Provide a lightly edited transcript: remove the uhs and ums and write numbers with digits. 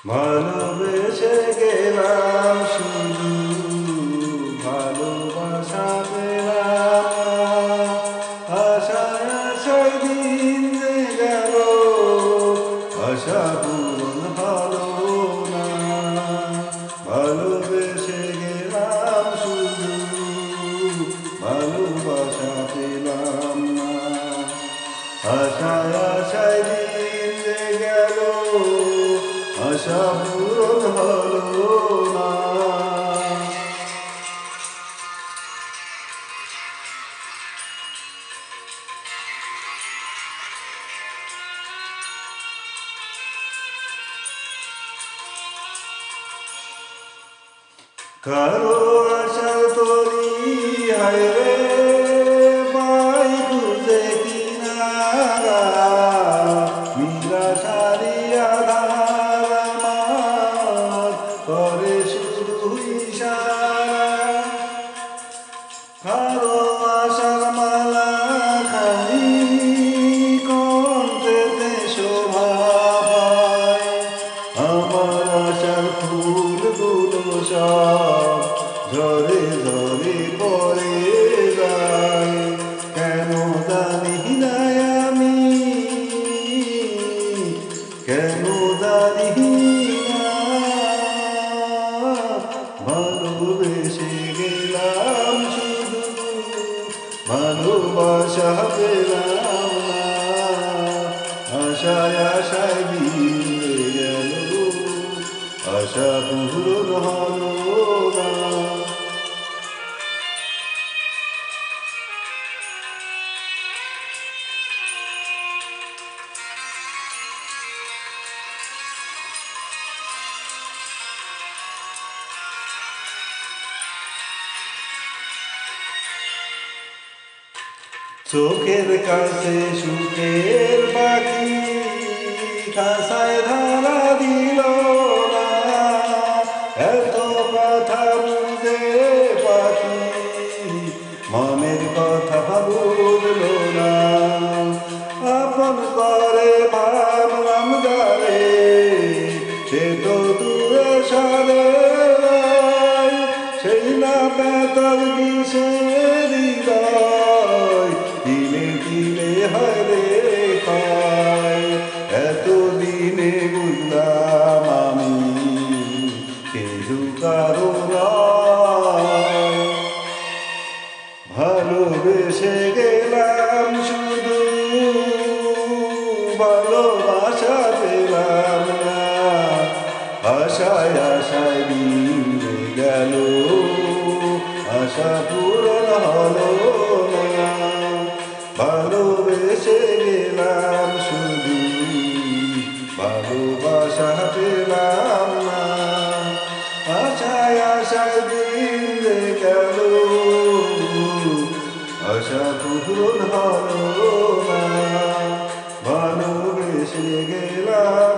ভালোবেসে গেলাম শুধু ভালোবাসা পেলাম না। আশায় আশায় দিন যে গেল আশা পূরণ হলো না। ভালোবেসে গেলাম শুধু ভালোবাসা পেলাম না। আশায় আশায় দিন যে গেল আশা পূরণ হলো না। কারো আশার তরি হায়রে পাই খুঁজে কিনারা, নিরাশারি আধার আমার করে শুধু ইশারা। কারো আশার মালা খানি কণ্ঠেতে শোভা পায়, আমার আশার ফুলগুলো সব ঝরে ঝরে পড়ে যায়। কেন জানি না আমি, কেন জানি না, ভালোবেসে গেলাম শুধু ভালোবাসা পেলাম না। আশায় আশায় দিন গেল আশা পূরণ হলো না। চোখের কাছে সুখের পাখি খাসায় ধারা দিল না, এত কথা বুঝে পাখি মনের কথা বুঝলো না। আপন করে ভাবলাম যারে সে তো দূরে সরে যায়, সেই না পেতার কিসের হৃদয় দিনে দিনে হরে খায়। এতদিনে বুঝলাম আমি কেউ কারো নয়। ভালোবেসে গেলাম শুধু ভালোবাসা পেলাম না। আশায় আশায় দিন গেল আশা পূরণ হলো না। ভালোবেসে গেলাম শুধু ভালোবাসা পেলাম না। আশায় আশায় দিন গেল আশা পূরণ হলো না। ভালোবেসে গেলাম